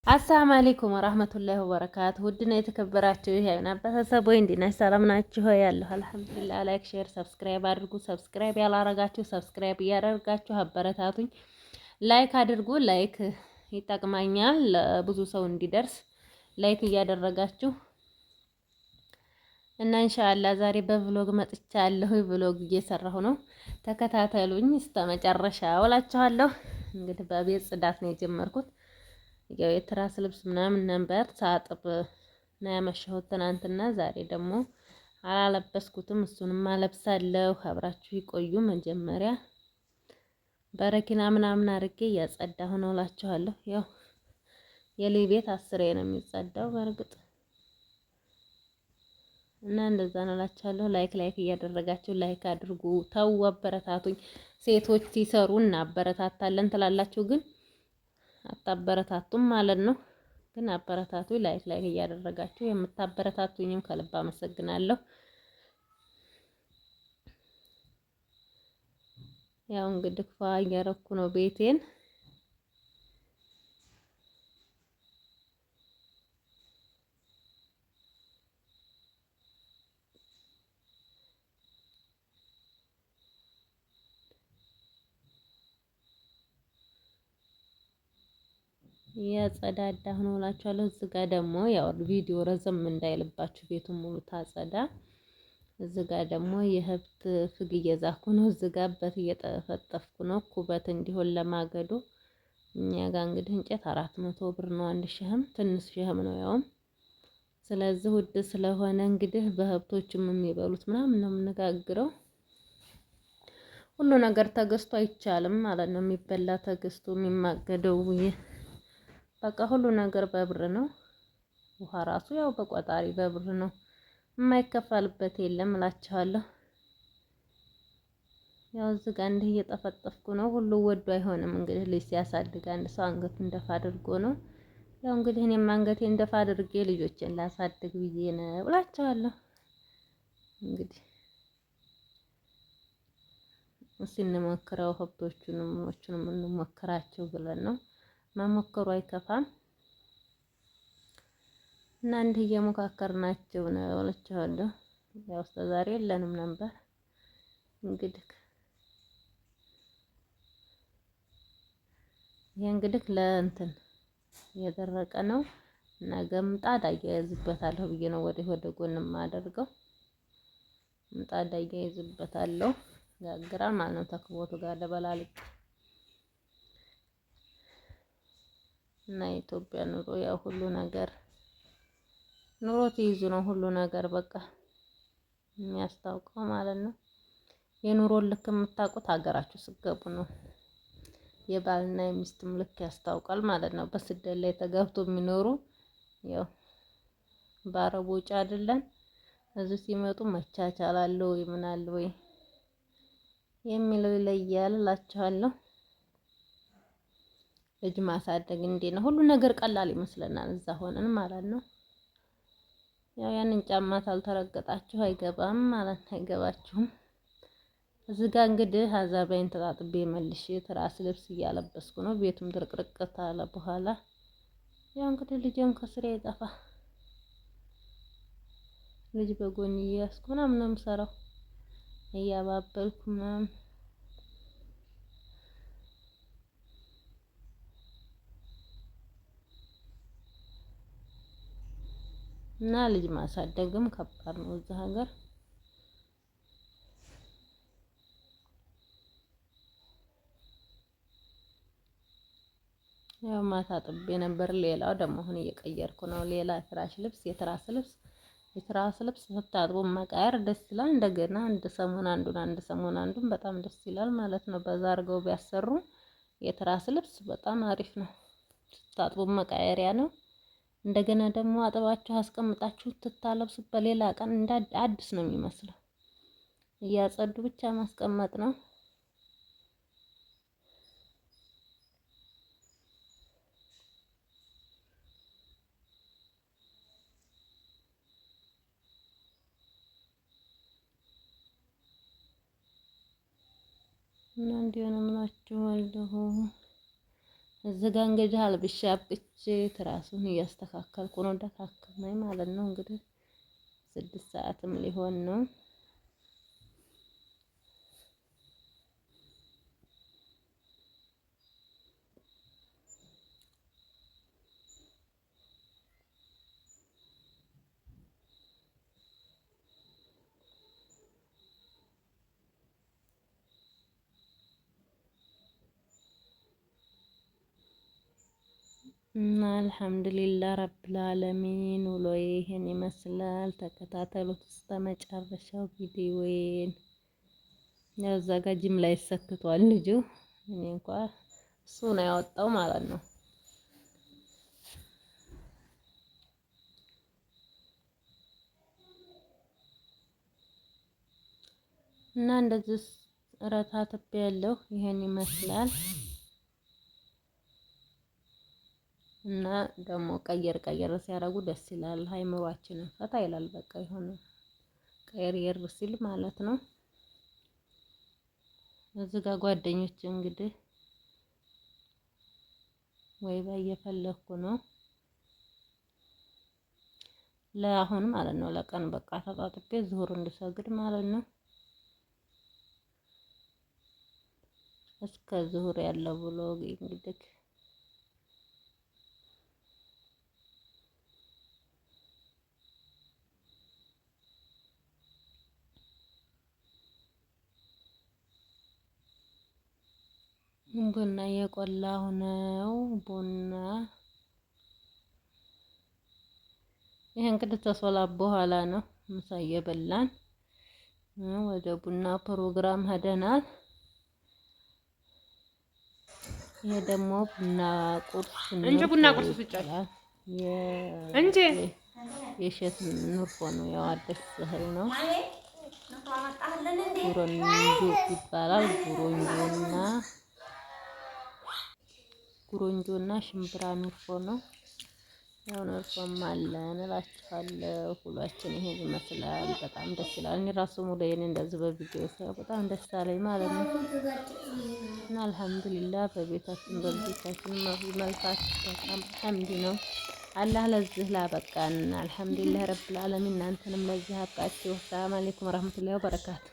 አሰላሙ አለይኩም ወራህመቱላሂ ወበረካቱ። ውድና የተከበራችሁ የሀይና ቤተሰቦች እንዴት ናችሁ? ሰላም ናችሁ? ያለሁ አልሐምዱሊላህ። ላይክ፣ ሼር፣ ሰብስክራይብ አድርጉ። ሰብስክራይብ ያላረጋችሁ ሰብስክራይብ እያደረጋችሁ አበረታቱኝ። ላይክ አድርጉ። ላይክ ይጠቅማኛል ለብዙ ሰው እንዲደርስ ላይክ እያደረጋችሁ እና ኢንሻአላህ ዛሬ በቭሎግ መጥቻለሁ። ቭሎግ እየሰራሁ ነው። ተከታተሉኝ እስከ መጨረሻ እላችኋለሁ። እንግዲህ በቤት ጽዳት ነው የጀመርኩት። ያው የትራስ ልብስ ምናምን ነበር ሳጥብ ነው ያመሸሁት ትናንትና። ዛሬ ደግሞ አላለበስኩትም፣ እሱንም አለብሳለሁ። አብራችሁ ይቆዩ። መጀመሪያ በረኪና ምናምን አድርጌ እያጸዳሁ ነው እላችኋለሁ። ያው የልጅ ቤት 10 ነው የሚጸዳው በእርግጥ እና እንደዛ ነው እላችኋለሁ። ላይክ እያደረጋችሁ ላይክ አድርጉ። ተው አበረታቱኝ። ሴቶች ሲሰሩ እናበረታታለን ትላላችሁ ግን አታበረታቱም ማለት ነው። ግን አበረታቱ። ላይክ እያደረጋችሁ የምታበረታቱኝም ከልብ አመሰግናለሁ። ያው እንግዲህ ፏ እያረኩ ነው ቤቴን። ያጸዳዳሁ ነው እላችኋለሁ። እዚህ ጋር ደግሞ ያው ቪዲዮ ረዘም እንዳይልባችሁ ቤቱን ሙሉ ታጸዳ። እዚህ ጋር ደግሞ የህብት ፍግ እየዛኩ ነው። እዚህ ጋር በት እየጠፈጠፍኩ ነው ኩበት እንዲሆን ለማገዶ። እኛ ጋር እንግዲህ እንጨት 400 ብር ነው አንድ ሸህም፣ ትንሽ ሸህም ነው ያውም። ስለዚህ ውድ ስለሆነ እንግዲህ በህብቶችም የሚበሉት ምናምን ነው የምንጋግረው። ሁሉ ነገር ተገዝቶ አይቻልም ማለት ነው። የሚበላ ተገዝቶ የሚማገደው በቃ ሁሉ ነገር በብር ነው። ውሃ ራሱ ያው በቆጣሪ በብር ነው። የማይከፈልበት የለም እላችኋለሁ። ያው እዚህ ጋር እንዲህ እየጠፈጠፍኩ ነው። ሁሉ ወዶ አይሆንም እንግዲህ ልጅ ሲያሳድግ አንድ ሰው አንገቱን ደፋ አድርጎ ነው። ያው እንግዲህ እኔም አንገቴን ደፋ አድርጌ ልጆችን ላሳድግ ብዬ ነው እላችኋለሁ። እንግዲህ እስኪ እንሞክረው፣ ሀብቶቹንም እንሞክራቸው ብለን ነው። መሞከሩ አይከፋም እና እንዲህ እየሞካከርናቸው ነው እላችኋለሁ። ያው እስከ ዛሬ የለንም ነበር እንግዲህ ይሄ እንግዲህ ለእንትን የደረቀ ነው እና ገምጣድ አያይዝበታለሁ ብዬ ነው ወደ ጎን የማደርገው። ምጣድ አያይዝበታለሁ ያግራል ማለት ነው። ተክቦቱ ጋር ለበላልቅ እና የኢትዮጵያ ኑሮ ያው ሁሉ ነገር ኑሮ ትይዙ ነው ሁሉ ነገር በቃ የሚያስታውቀው ማለት ነው። የኑሮን ልክ የምታውቁት ሀገራችሁ ስትገቡ ነው። የባልና የሚስትም ልክ ያስታውቃል ማለት ነው። በስደት ላይ ተጋብቶ የሚኖሩ ያው በአረቡ ውጭ አይደለም እዚህ ሲመጡ መቻቻል አለ ወይ ምን አለ ወይ የሚለው ይለያል እላችኋለሁ። ልጅ ማሳደግ እንዴት ነው? ሁሉ ነገር ቀላል ይመስለናል እዛ ሆነን ማለት ነው። ያው ያንን ጫማ ታልተረገጣችሁ አይገባም ማለት አይገባችሁም። እዚህ ጋር እንግዲህ አዛባይን ተጣጥቤ መልሼ ትራስ ልብስ እያለበስኩ ነው። ቤቱም ድርቅርቅ ካለ በኋላ ያው እንግዲህ ልጄም ከስሬ ይጠፋ ልጅ በጎን እያስኩ ምናምን ነው የምሰራው እያባበልኩ ምናምን እና ልጅ ማሳደግም ከባድ ነው እዚህ ሀገር። ያው ማታ ጥቤ ነበር። ሌላው ደግሞ አሁን እየቀየርኩ ነው። ሌላ ፍራሽ ልብስ፣ የትራስ ልብስ ስታጥቡ መቃየር ደስ ይላል። እንደገና አንድ ሰሞን አንዱን በጣም ደስ ይላል ማለት ነው። በዛ አድርገው ቢያሰሩ የትራስ ልብስ በጣም አሪፍ ነው። ስታጥቡ መቃየሪያ ነው። እንደገና ደግሞ አጥባችሁ አስቀምጣችሁ ትታለብሱ በሌላ ቀን እንደ አዲስ ነው የሚመስለው። እያጸዱ ብቻ ማስቀመጥ ነው። እና እንዲሆነ ምናችኋለሁ። እዚህ ጋ እንግዲህ አልብሼ አብቅቼ ትራሱን እያስተካከልኩ ነው። ደካከመኝ ማለት ነው። እንግዲህ 6 ሰዓትም ሊሆን ነው። እና አልሐምዱሊላህ ረብል ዓለሚን ውሎዬ ይሄን ይመስላል። ተከታተሉት እስከ መጨረሻው ቪዲዮዬን። ያው እዛ ጋ ጅምላ ይሰክቷል ልጁ። እኔ እንኳን እሱ ነው ያወጣው ማለት ነው። እና እንደዚህ ረታትቤ ያለው ይሄን ይመስላል። እና ደግሞ ቀየር ሲያደርጉ ደስ ይላል። አይምሯችንን ፈታ ይላል። በቃ የሆነ ቀየር ሲል ማለት ነው። እዚህ ጋር ጓደኞች እንግዲህ ወይባ እየፈለኩ ነው ለአሁን ማለት ነው። ለቀን በቃ ተጣጥቤ ዙሁር እንድሰግድ ማለት ነው። እስከ ዙሁር ያለው ብሎግ እንግዲህ ቡና እየቆላሁ ነው። ቡና ይሄ እንግዲህ ተሶላት በኋላ ነው። ምሳ እየበላን ወደ ቡና ፕሮግራም ሄደናል። ይሄ ደግሞ ቡና ቁርስ እንጂ ቡና ቁርስ ብቻለሁ እንጂ የሸት ኑርፎ ነው። ያው አዲስ እህል ነው። ጉሮንጆ ይባላል። ጉሮንጆና ሽምብራ ኑርፎ ነው። ያው ኑርፎም አለን እላችኋለሁ። ሁላችን ይሄን ይመስላል። በጣም ደስ ይላል። እኔ ራሱ ሙሉዬን እንደዚህ በቪዲዮ ሳይሆን በጣም ደስ አለኝ ማለት ነው። እና አልሐምዱሊላህ በቤታችን መልካት በጣም ሐምድ ነው። አላህ ለዚህ ላበቃን አልሐምዱሊላህ ረብል ዓለሚን። እናንተንም ለዚህ አብቃችሁ። ሰላም አለይኩም ወራህመቱላሂ ወበረካቱ።